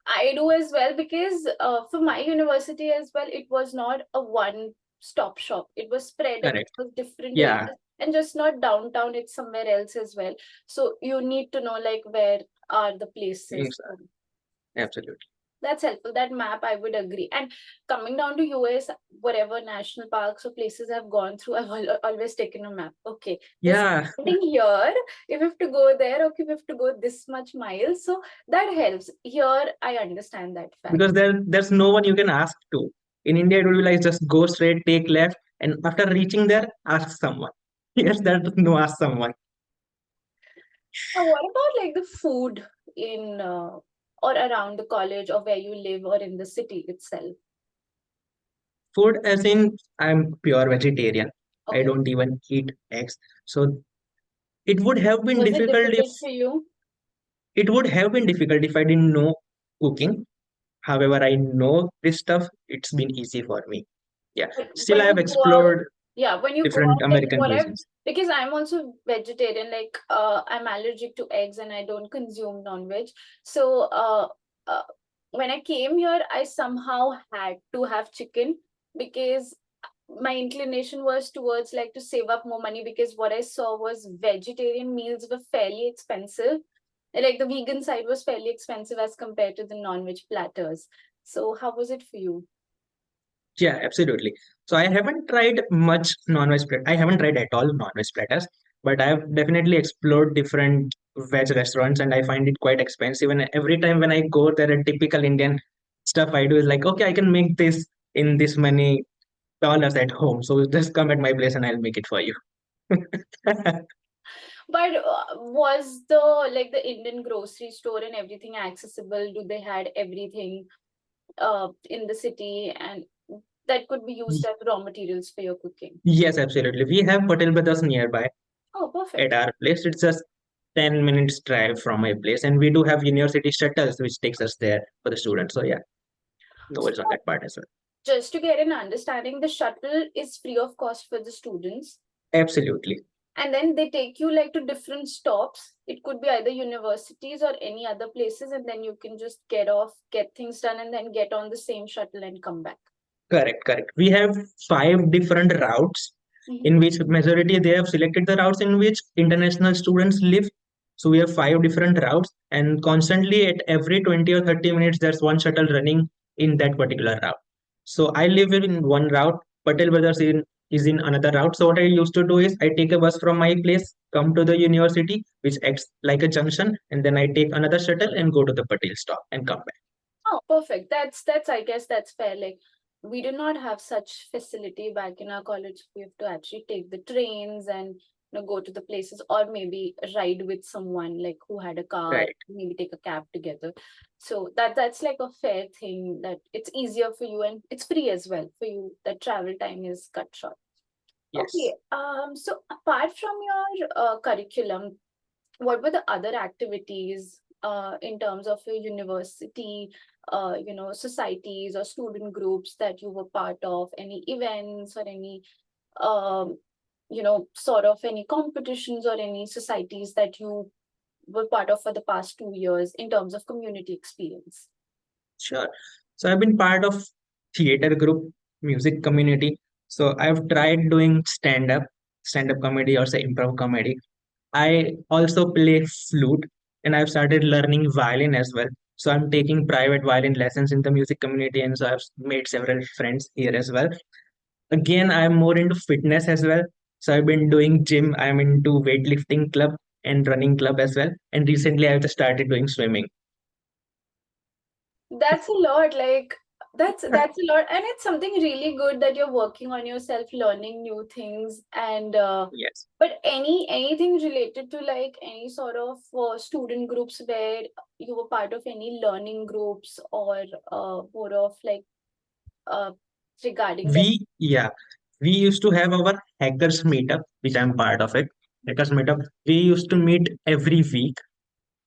A: I do as well, because for my university as well, it was not a one stop shop. It was spread
B: Correct.
A: across different
B: Yeah,
A: areas, and just not downtown, it's somewhere else as well. So you need to know like where are the places.
B: things absolutely.
A: That's helpful. That map, I would agree. And coming down to US, whatever national parks or places I've gone through, I've always taken a map. Okay, this
B: Yeah,
A: ending here, if we have to go there, okay, we have to go this much miles. So that helps. Here, I understand that fact.
B: because there's no one you can ask to. In India, it will be like just go straight, take left, and after reaching there, ask someone. Yes, there's no ask someone.
A: Now, what about like the food in or around the college or where you live or in the city itself?
B: Food, as in, I'm pure vegetarian. I
A: Okay.
B: don't even eat eggs. So it would have been
A: Was it
B: difficult if
A: difficult for you?
B: I didn't know cooking. However, I know this stuff. It's been easy for me. Yeah.
A: But
B: Still, I have
A: when you go out,
B: explored.
A: Yeah, when you go
B: different
A: out, like
B: American
A: what I've,
B: cuisines.
A: because I'm also vegetarian, like I'm allergic to eggs and I don't consume non-veg. So uh when I came here, I somehow had to have chicken because my inclination was towards like to save up more money, because what I saw was vegetarian meals were fairly expensive. Like the vegan side was fairly expensive as compared to the non-veg platters. So how was it for you?
B: Yeah, absolutely. So I haven't tried much non-veg I haven't tried at all non-veg platters, but I've definitely explored different veg restaurants and I find it quite expensive. And every time when I go there, a typical Indian stuff I do is like, okay, I can make this in this many dollars at home. So just come at my place and I'll make it for you.
A: But was the like the Indian grocery store and everything accessible? Do they had everything in the city and that could be used as raw materials for your cooking?
B: Yes, absolutely. We have Hotel Brothers nearby
A: Oh,
B: at
A: perfect.
B: our place. It's just 10 minutes drive from my place. And we do have university shuttles, which takes us there for the students. So yeah, no
A: So
B: worries on that part as well.
A: just to get an understanding, the shuttle is free of cost for the students.
B: Absolutely.
A: And then they take you like to different stops. It could be either universities or any other places, and then you can just get off, get things done, and then get on the same shuttle and come back.
B: Correct, correct. We have five different routes
A: Mhm.
B: in which majority they have selected the routes in which international students live. So we have five different routes and constantly at every 20 or 30 minutes there's one shuttle running in that particular route. So I live in one route, Patel Brothers is in another route. So what I used to do is I take a bus from my place, come to the university, which acts like a junction, and then I take another shuttle and go to the Patel stop and come back.
A: Oh, perfect. That's I guess that's fair. Like we do not have such facility back in our college. We have to actually take the trains and go to the places, or maybe ride with someone like who had a car,
B: Right.
A: maybe take a cab together. So that's like a fair thing, that it's easier for you and it's free as well for you. That travel time is cut short.
B: Yes.
A: Okay. So apart from your curriculum, what were the other activities in terms of your university, societies or student groups that you were part of? Any events or any, um, sort of any competitions or any societies that you were part of for the past 2 years in terms of community experience?
B: Sure. So I've been part of theater group, music community. So I've tried doing stand up comedy or say improv comedy. I also play flute and I've started learning violin as well. So I'm taking private violin lessons in the music community and so I've made several friends here as well. Again, I'm more into fitness as well. So I've been doing gym. I'm into weightlifting club and running club as well. And recently I've just started doing swimming.
A: That's a lot. Like that's a lot, and it's something really good that you're working on yourself, learning new things, and
B: Yes.
A: but anything related to like any sort of student groups where you were part of any learning groups or more of like uh regarding that.
B: Yeah, we used to have our hackers meetup, which I'm part of it. Hackers meetup. We used to meet every week.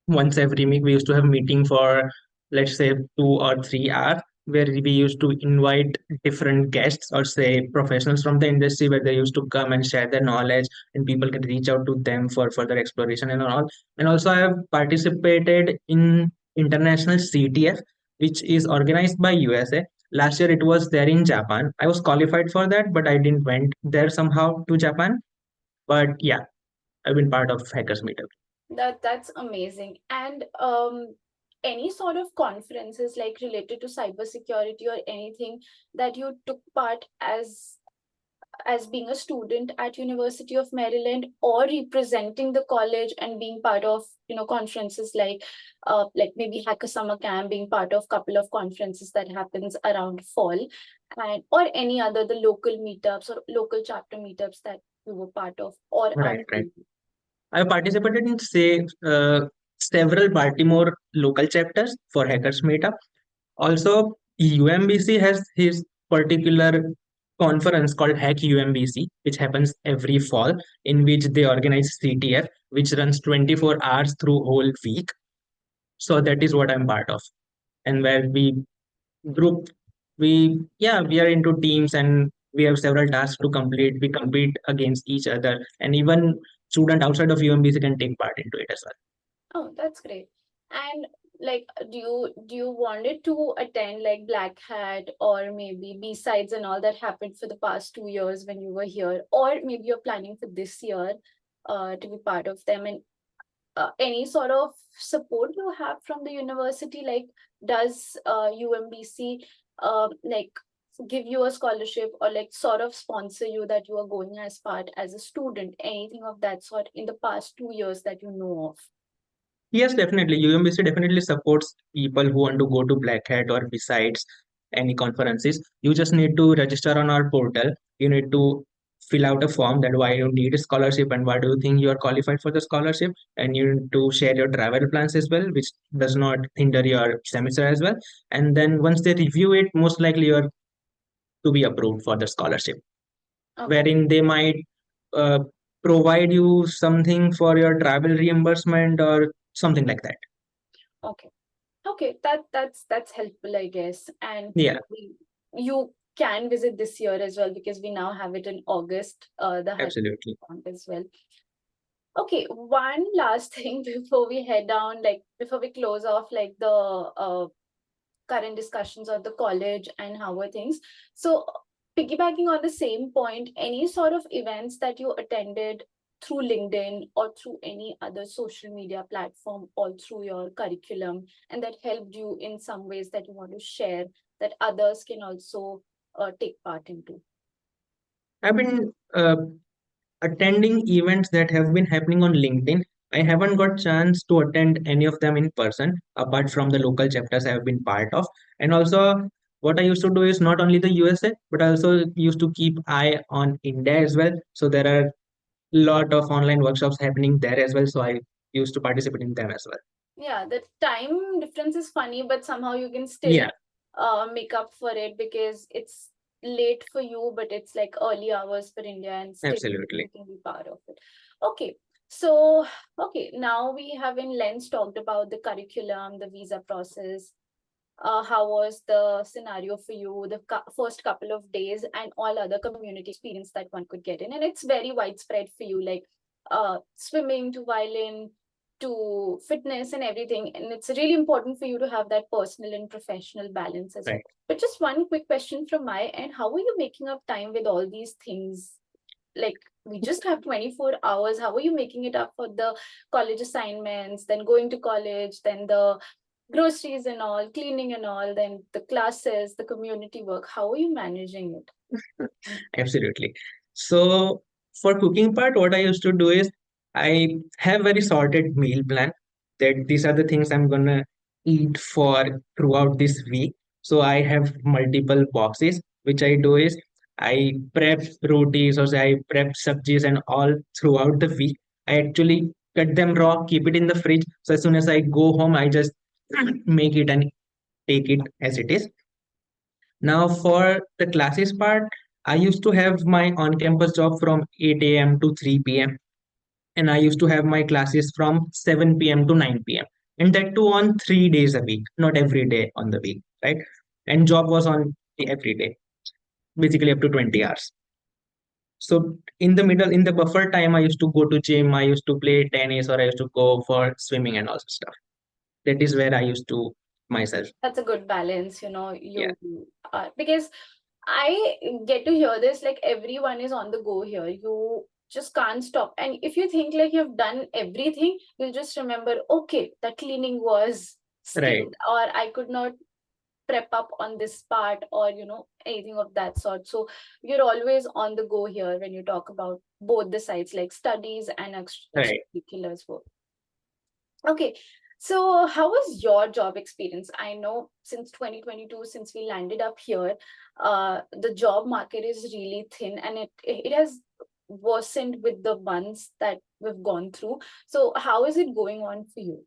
B: Once every week, we used to have meeting for let's say 2 or 3 hours, where we used to invite different guests or say professionals from the industry, where they used to come and share their knowledge, and people can reach out to them for further exploration and all. And also, I have participated in international CTF, which is organized by USA. Last year it was there in Japan. I was qualified for that, but I didn't went there somehow to Japan. But yeah, I've been part of Hackers Meetup.
A: That's amazing. And any sort of conferences like related to cybersecurity or anything that you took part as being a student at University of Maryland, or representing the college and being part of conferences like maybe Hacker Summer Camp, being part of couple of conferences that happens around fall, and or any other the local meetups or local chapter meetups that you were part of or are
B: Right, right.
A: doing.
B: I participated in say several Baltimore local chapters for Hackers Meetup. Also, UMBC has his particular conference called Hack UMBC, which happens every fall, in which they organize CTF, which runs 24 hours through whole week. So that is what I'm part of, and where we group we yeah we are into teams and We have several tasks to complete. We compete against each other, and even student outside of UMBC can take part into it as well.
A: Oh, that's great. And like, do you wanted to attend like Black Hat or maybe B-sides and all that happened for the past 2 years when you were here, or maybe you're planning for this year to be part of them? And any sort of support you have from the university? Like, does UMBC like give you a scholarship or like sort of sponsor you that you are going as part as a student? Anything of that sort in the past 2 years that you know of?
B: Yes, definitely. UMBC definitely supports people who want to go to Black Hat or besides any conferences. You just need to register on our portal. You need to fill out a form that why you need a scholarship and why do you think you are qualified for the scholarship. And you need to share your travel plans as well, which does not hinder your semester as well. And then once they review it, most likely you are to be approved for the scholarship,
A: Okay.
B: wherein they might uh, provide you something for your travel reimbursement or something like that.
A: Okay. Okay, that's helpful, I guess. And
B: Yeah,
A: you can visit this year as well because we now have it in August, the high
B: absolutely.
A: count as well. Okay, one last thing before we head down, like before we close off, like the current discussions of the college and how are things. So, piggybacking on the same point, any sort of events that you attended through LinkedIn or through any other social media platform or through your curriculum, and that helped you in some ways that you want to share that others can also take part into?
B: I've been attending events that have been happening on LinkedIn. I haven't got chance to attend any of them in person, apart from the local chapters I have been part of. And also, what I used to do is not only the USA, but I also used to keep eye on India as well. So there are a lot of online workshops happening there as well. So I used to participate in them as well.
A: Yeah, the time difference is funny, but somehow you can still
B: Yeah,
A: make up for it because it's late for you, but it's like early hours for India, and still you
B: absolutely.
A: can be part of it. Okay, so okay, now we have in length talked about the curriculum, the visa process. How was the scenario for you, the first couple of days, and all other community experience that one could get in? And it's very widespread for you, like swimming to violin to fitness and everything. And it's really important for you to have that personal and professional balance as well.
B: Right.
A: But just one quick question from my end: how are you making up time with all these things? Like, we just have 24 hours. How are you making it up for the college assignments, then going to college, then the groceries and all, cleaning and all, then the classes, the community work? How are you managing it?
B: Absolutely. So for cooking part, what I used to do is I have very sorted meal plan that these are the things I'm gonna eat for throughout this week. So I have multiple boxes. Which I do is I prep rotis or say I prep sabjis and all throughout the week. I actually cut them raw, keep it in the fridge. So as soon as I go home, I just make it and take it as it is. Now, for the classes part, I used to have my on campus job from 8 a.m. to 3 p.m. And I used to have my classes from 7 p.m. to 9 p.m. And that too on 3 days a week, not every day on the week, right? And job was on the every day, basically up to 20 hours. So in the middle, in the buffer time, I used to go to gym, I used to play tennis, or I used to go for swimming and all that stuff. That is where I used to myself.
A: That's a good balance,
B: Yeah,
A: you because I get to hear this, like everyone is on the go here. You just can't stop. And if you think like you've done everything, you'll just remember, okay, the cleaning was
B: right,
A: skilled, or I could not prep up on this part, or anything of that sort. So you're always on the go here when you talk about both the sides, like studies and
B: right.
A: extracurriculars work. Okay. So, how was your job experience? I know since 2022, since we landed up here, the job market is really thin, and it has worsened with the months that we've gone through. So, how is it going on for you?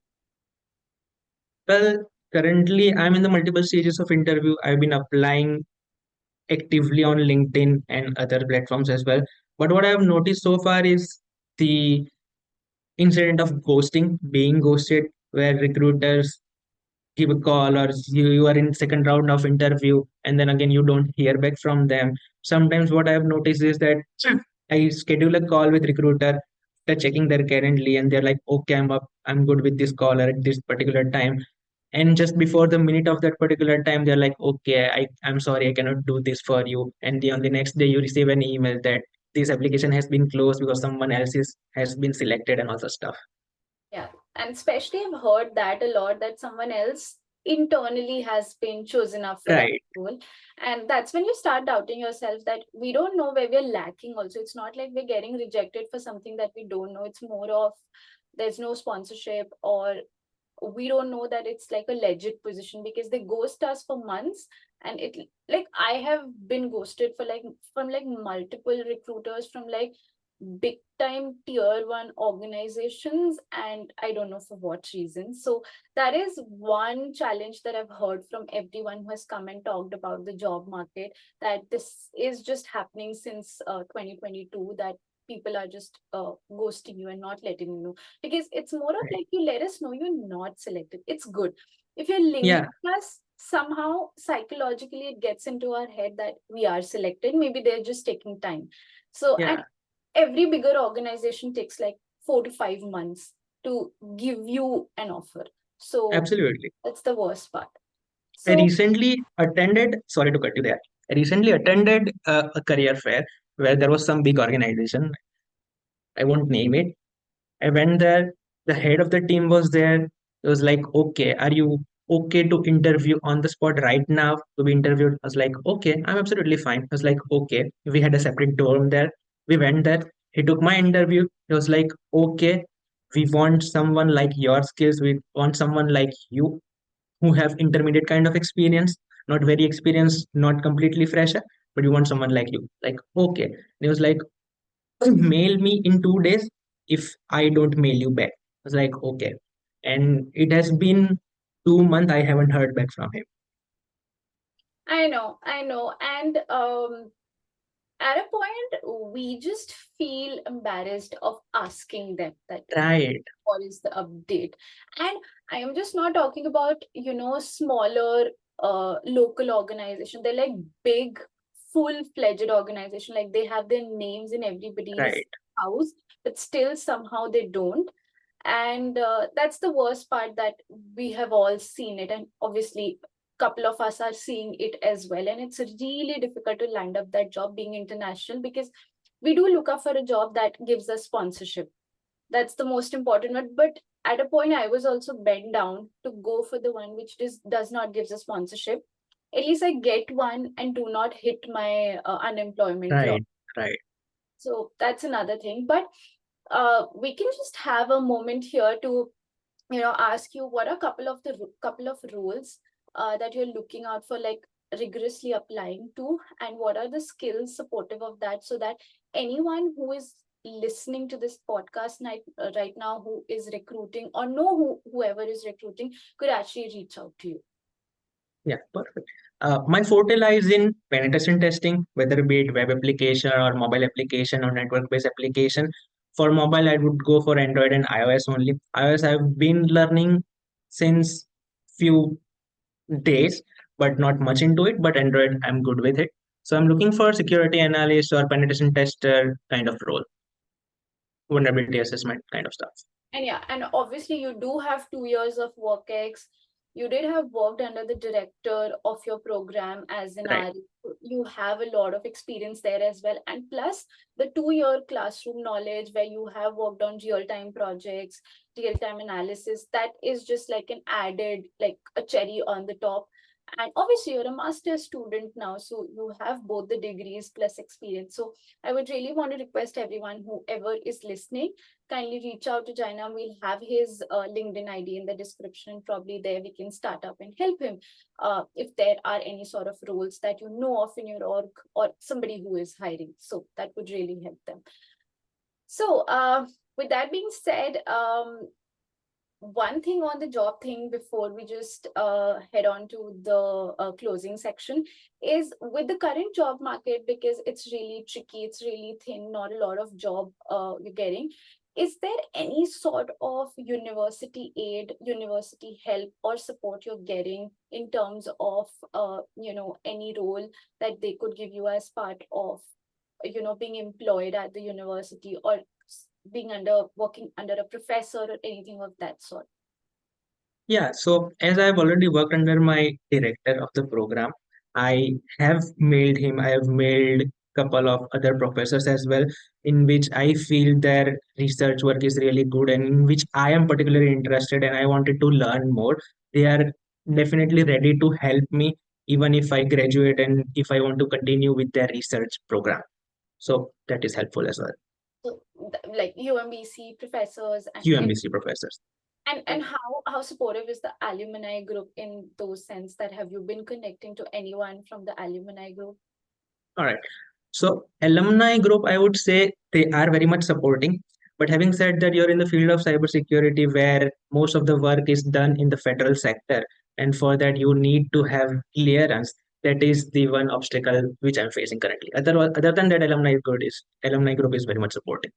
B: Well, currently I'm in the multiple stages of interview. I've been applying actively on LinkedIn and other platforms as well. But what I've noticed so far is the incident of ghosting, being ghosted, where recruiters give a call, or you are in second round of interview and then again you don't hear back from them. Sometimes what I have noticed is that I schedule a call with recruiter, they're checking their currently and they're like, okay, I'm up, I'm good with this caller at this particular time. And just before the minute of that particular time, they're like, okay, I'm sorry, I cannot do this for you. And on the next day, you receive an email that this application has been closed because someone else has been selected and all that stuff.
A: Yeah, and especially I've heard that a lot, that someone else internally has been chosen up for that
B: Right,
A: role. And that's when you start doubting yourself that we don't know where we're lacking also. It's not like we're getting rejected for something that we don't know. It's more of there's no sponsorship, or we don't know that it's like a legit position, because they ghost us for months. And it, like, I have been ghosted for like from like multiple recruiters from like big time tier one organizations, and I don't know for what reason. So that is one challenge that I've heard from everyone who has come and talked about the job market, that this is just happening since 2022, that people are just ghosting you and not letting you know, because it's more of
B: right.
A: like, you let us know you're not selected, it's good. If you're lingering
B: Yeah,
A: us, somehow psychologically it gets into our head that we are selected, maybe they're just taking time. So, and
B: yeah,
A: every bigger organization takes like 4 to 5 months to give you an offer. So
B: absolutely.
A: that's the worst part.
B: I
A: So
B: recently attended, sorry to cut you there, I recently attended a career fair where there was some big organization, I won't name it. I went there. The head of the team was there. It was like, okay, are you okay to interview on the spot right now to be interviewed? I was like, okay, I'm absolutely fine. I was like, okay. We had a separate dorm there. We went there. He took my interview. He was like, okay, we want someone like your skills. We want someone like you who have intermediate kind of experience, not very experienced, not completely fresher, but you want someone like you. Like, okay. And he was like, mail me in 2 days if I don't mail you back. I was like, okay. And it has been 2 months, I haven't heard back from him.
A: I know, and at a point we just feel embarrassed of asking them that
B: Right,
A: what is the update. And I am just not talking about, smaller local organization. They're like big, full-fledged organization, like they have their names in everybody's
B: right,
A: house, but still somehow they don't. And that's the worst part, that we have all seen it, and obviously couple of us are seeing it as well. And it's really difficult to land up that job being international, because we do look up for a job that gives us sponsorship. That's the most important one. But at a point I was also bent down to go for the one which does not gives a sponsorship. At least I get one and do not hit my unemployment law.
B: right, right.
A: So that's another thing. But we can just have a moment here to ask you, what are couple of rules that you're looking out for, like rigorously applying to, and what are the skills supportive of that, so that anyone who is listening to this podcast right now, who is recruiting or know whoever is recruiting, could actually reach out to you.
B: Yeah, perfect. My forte lies in penetration testing, whether be it web application or mobile application or network-based application. For mobile, I would go for Android and iOS only. iOS I've been learning since few days, but not much into it. But Android, I'm good with it. So I'm looking for security analyst or penetration tester kind of role, vulnerability assessment kind of stuff.
A: And yeah, and obviously you do have 2 years of work ex. You did have worked under the director of your program as an
B: Right,
A: RE. You have a lot of experience there as well. And plus the 2 year classroom knowledge, where you have worked on real-time projects, real-time analysis, that is just like an added, like a cherry on the top. And obviously you're a master's student now, so you have both the degrees plus experience. So I would really want to request everyone, whoever is listening, kindly reach out to Jainam. We'll have his LinkedIn ID in the description. Probably there we can start up and help him if there are any sort of roles that you know of in your org, or somebody who is hiring. So that would really help them. So with that being said, one thing on the job thing before we just head on to the closing section is, with the current job market, because it's really tricky, it's really thin, not a lot of job you're getting. is there any sort of university aid, university help or support you're getting in terms of, any role that they could give you as part of, being employed at the university, or being working under a professor or anything of that sort?
B: Yeah, so as I've already worked under my director of the program, I have mailed him, I have mailed couple of other professors as well, in which I feel their research work is really good and in which I am particularly interested and I wanted to learn more. They are definitely ready to help me even if I graduate and if I want to continue with their research program. So that is helpful as well.
A: So, like UMBC professors and
B: UMBC professors.
A: and how supportive is the alumni group in those sense, that have you been connecting to anyone from the alumni group?
B: All right. So alumni group, I would say they are very much supporting. But having said that, you're in the field of cybersecurity where most of the work is done in the federal sector, and for that you need to have clearance. That is the one obstacle which I'm facing currently. Other than that, alumni group is very much supporting.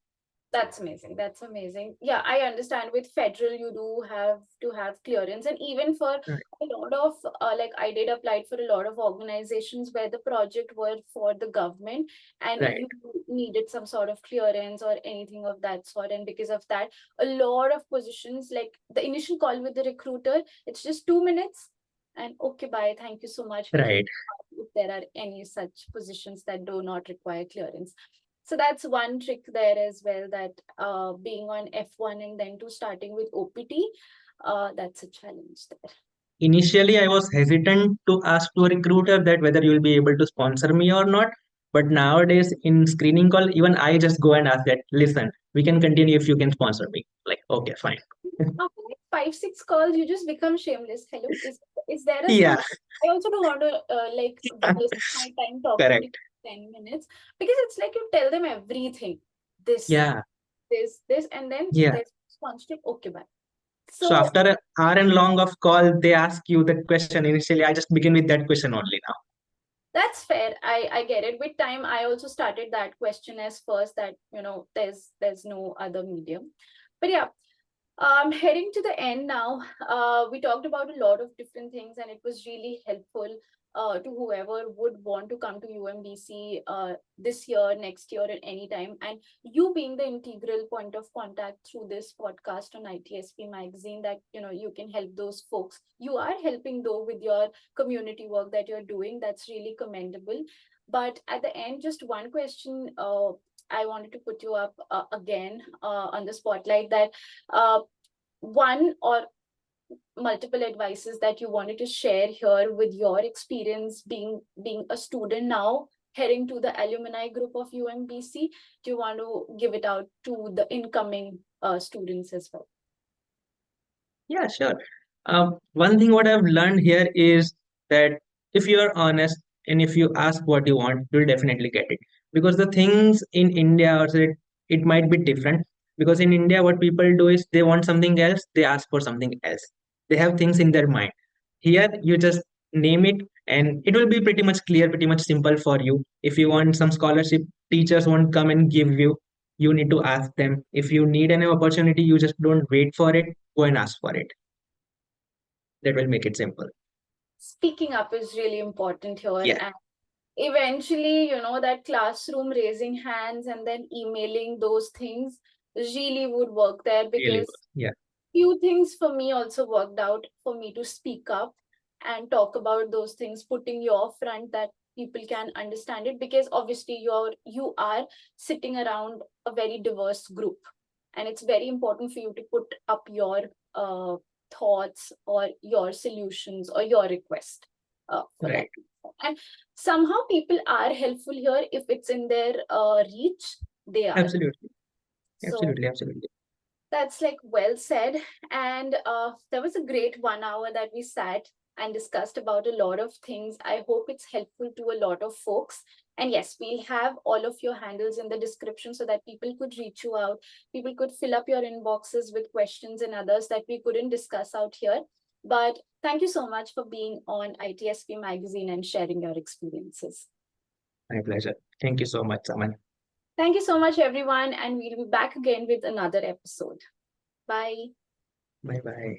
A: That's amazing. That's amazing. Yeah, I understand with federal, you do have to have clearance. And even for
B: Right.
A: a lot of, like I did apply for a lot of organizations where the project were for the government and
B: Right.
A: you needed some sort of clearance or anything of that sort. And because of that, a lot of positions, like the initial call with the recruiter, it's just 2 minutes and okay, bye. Thank you so much. We can,
B: Right.
A: if there are any such positions that do not require clearance. So that's one trick there as well, that being on F1 and then to starting with OPT, that's a challenge there.
B: Initially, I was hesitant to ask to a recruiter that whether you will be able to sponsor me or not. But nowadays, in screening call, even I just go and ask that, listen, we can continue if you can sponsor me. Like, okay, fine.
A: After like 5, 6 calls, you just become shameless. Hello, is there a
B: Yeah,
A: slot? I also don't want to like waste my time talking to you
B: correct.
A: 10 minutes, because it's like you tell them everything, this,
B: Yeah,
A: this, and then
B: yeah.
A: there's sponsorship. Okay, bye.
B: So
A: So
B: after an hour and long of call, they ask you that question. Initially, I just begin with that question only now.
A: that's fair. I get it. With time, I also started that question as first, that there's no other medium. But yeah, heading to the end now. We talked about a lot of different things, and it was really helpful to whoever would want to come to UMBC this year, next year, at any time. And you being the integral point of contact through this podcast on ITSP Magazine, that you can help those folks. You are helping though with your community work that you're doing. That's really commendable. But at the end, just one question. I wanted to put you up again on the spotlight, that uh, one or multiple advices that you wanted to share here with your experience being a student now, heading to the alumni group of UMBC. Do you want to give it out to the incoming students as well?
B: Yeah, sure. One thing what I've learned here is that if you are honest and if you ask what you want, you'll definitely get it. Because the things in India, or say it might be different. Because in India, what people do is they want something else, they ask for something else. They have things in their mind. Here, you just name it, and it will be pretty much clear, pretty much simple for you. If you want some scholarship, teachers won't come and give you. You need to ask them. If you need an opportunity, you just don't wait for it, go and ask for it. That will make it simple.
A: Speaking up is really important here,
B: Yeah,
A: and eventually, that classroom raising hands and then emailing those things really would work there,
B: really
A: because
B: works. Yeah,
A: few things for me also worked out for me to speak up and talk about those things, putting your front that people can understand it, because obviously you are sitting around a very diverse group, and it's very important for you to put up your thoughts or your solutions or your request for that.
B: right.
A: And somehow people are helpful here if it's in their reach. They are.
B: Absolutely.
A: So
B: Absolutely. Absolutely.
A: that's like well said. And there was a great 1 hour that we sat and discussed about a lot of things. I hope it's helpful to a lot of folks. And yes, we'll have all of your handles in the description so that people could reach you out. People could fill up your inboxes with questions and others that we couldn't discuss out here. But thank you so much for being on ITSP Magazine and sharing your experiences.
B: My pleasure. Thank you so much, Saman.
A: Thank you so much, everyone, and we'll be back again with another episode. Bye.
B: Bye bye.